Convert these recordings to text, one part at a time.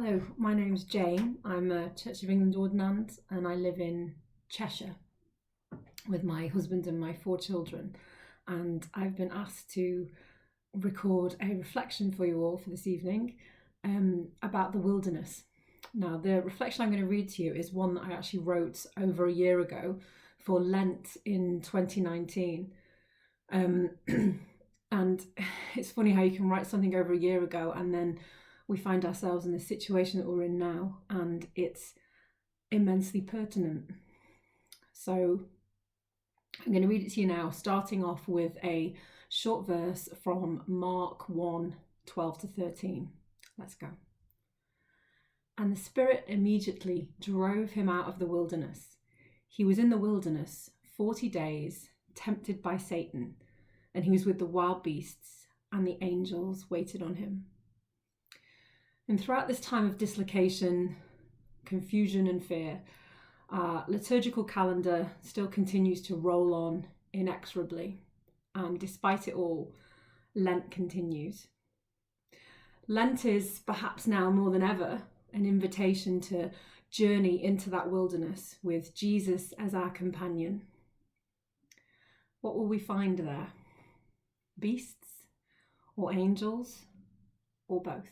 Hello, my name's Jayne. I'm a Church of England ordinand and I live in Cheshire with my husband and my 4 children. And I've been asked to record a reflection for you all for this evening about the wilderness. Now, the reflection I'm going to read to you is one that I actually wrote over a year ago for Lent in 2019. And it's funny how you can write something over a year ago and then we find ourselves in the situation that we're in now, and it's immensely pertinent. So I'm going to read it to you now, starting off with a short verse from Mark 1:12-13. Let's go. And the Spirit immediately drove him out of the wilderness. He was in the wilderness 40 days, tempted by Satan, and he was with the wild beasts, and the angels waited on him. And throughout this time of dislocation, confusion and fear, our liturgical calendar still continues to roll on inexorably. And despite it all, Lent continues. Lent is perhaps now more than ever an invitation to journey into that wilderness with Jesus as our companion. What will we find there? Beasts or angels or both?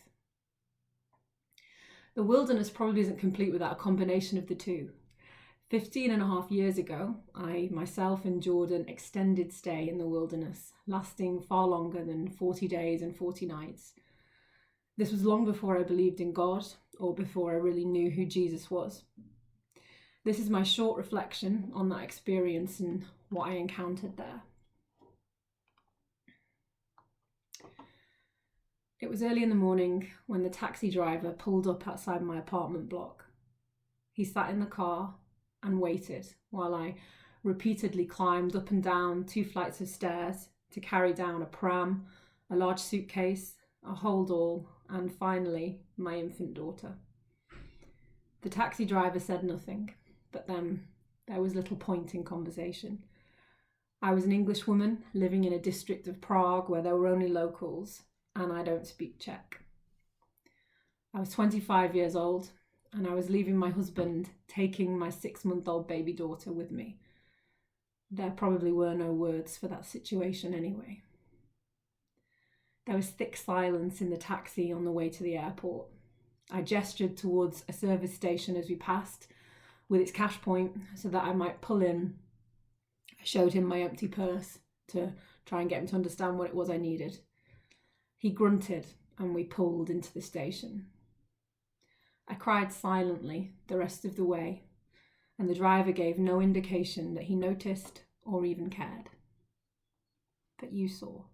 The wilderness probably isn't complete without a combination of the two. 15 and a half years ago, I myself endured an extended stay in the wilderness, lasting far longer than 40 days and 40 nights. This was long before I believed in God or before I really knew who Jesus was. This is my short reflection on that experience and what I encountered there. It was early in the morning when the taxi driver pulled up outside my apartment block. He sat in the car and waited while I repeatedly climbed up and down 2 flights of stairs to carry down a pram, a large suitcase, a hold-all, and finally my infant daughter. The taxi driver said nothing, but then there was little point in conversation. I was an English woman living in a district of Prague where there were only locals, and I don't speak Czech. I was 25 years old and I was leaving my husband, taking my 6-month-old baby daughter with me. There probably were no words for that situation anyway. There was thick silence in the taxi on the way to the airport. I gestured towards a service station as we passed with its cash point so that I might pull in. I showed him my empty purse to try and get him to understand what it was I needed. He grunted and we pulled into the station. I cried silently the rest of the way, and the driver gave no indication that he noticed or even cared. But you saw.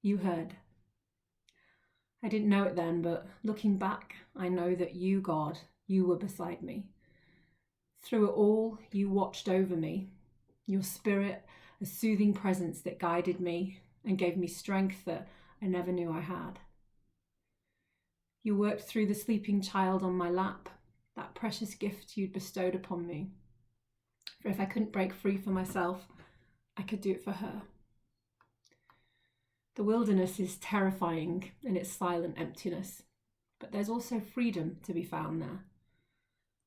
You heard. I didn't know it then, but looking back, I know that you, God, you were beside me. Through it all, you watched over me, your spirit, a soothing presence that guided me and gave me strength that I never knew I had. You worked through the sleeping child on my lap, that precious gift you'd bestowed upon me. For if I couldn't break free for myself, I could do it for her. The wilderness is terrifying in its silent emptiness, but there's also freedom to be found there.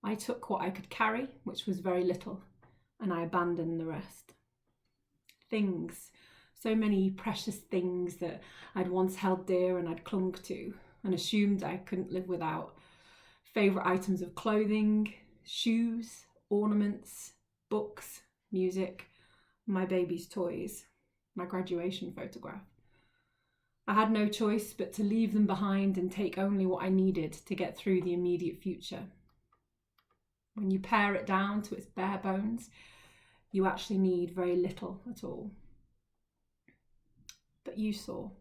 I took what I could carry, which was very little, and I abandoned the rest. Things, so many precious things that I'd once held dear and I'd clung to and assumed I couldn't live without. Favourite items of clothing, shoes, ornaments, books, music, my baby's toys, my graduation photograph. I had no choice but to leave them behind and take only what I needed to get through the immediate future. When you pare it down to its bare bones, you actually need very little at all. But you saw.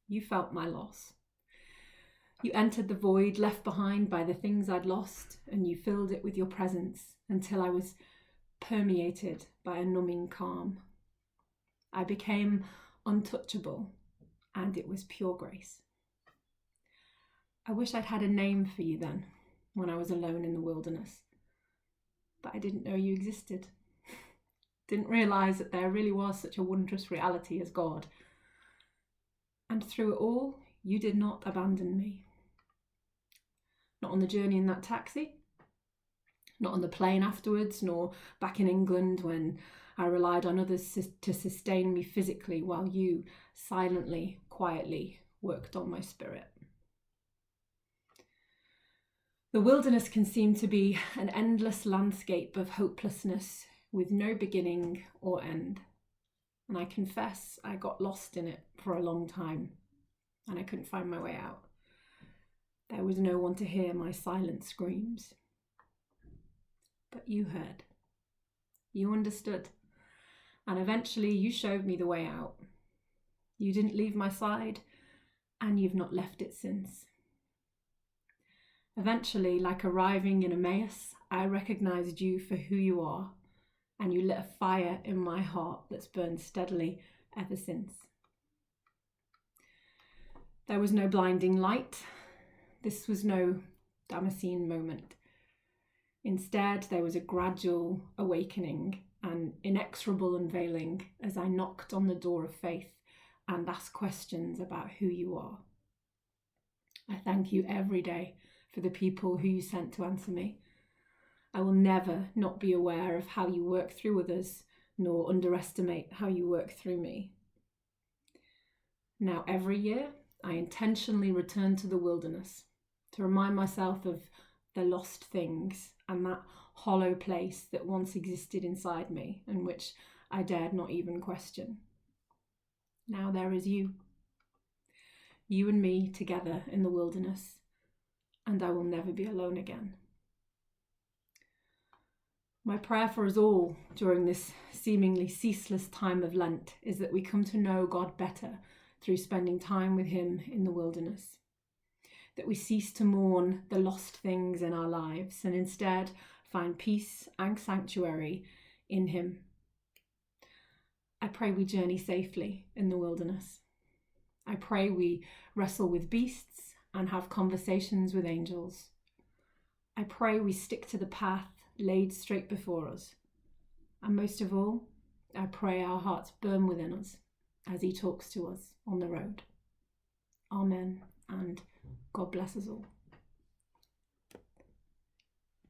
You felt my loss. You entered the void left behind by the things I'd lost, and you filled it with your presence until I was permeated by a numbing calm. I became untouchable, and it was pure grace. I wish I'd had a name for you then, when I was alone in the wilderness. But I didn't know you existed. Didn't realise that there really was such a wondrous reality as God. And through it all, you did not abandon me. Not on the journey in that taxi, not on the plane afterwards, nor back in England when I relied on others to sustain me physically while you silently, quietly worked on my spirit. The wilderness can seem to be an endless landscape of hopelessness with no beginning or end. And I confess I got lost in it for a long time and I couldn't find my way out. There was no one to hear my silent screams. But you heard. You understood. And eventually you showed me the way out. You didn't leave my side, and you've not left it since. Eventually, like arriving in Emmaus, I recognized you for who you are, and you lit a fire in my heart that's burned steadily ever since. There was no blinding light. This was no Damascene moment. Instead, there was a gradual awakening, an inexorable unveiling as I knocked on the door of faith and asked questions about who you are. I thank you every day for the people who you sent to answer me. I will never not be aware of how you work through others, nor underestimate how you work through me. Now, every year, I intentionally return to the wilderness to remind myself of the lost things and that hollow place that once existed inside me and which I dared not even question. Now there is you and me together in the wilderness, and I will never be alone again. My prayer for us all during this seemingly ceaseless time of Lent is that we come to know God better through spending time with him in the wilderness, that we cease to mourn the lost things in our lives and instead find peace and sanctuary in him. I pray we journey safely in the wilderness. I pray we wrestle with beasts and have conversations with angels. I pray we stick to the path laid straight before us. And most of all, I pray our hearts burn within us as he talks to us on the road. Amen, and God bless us all.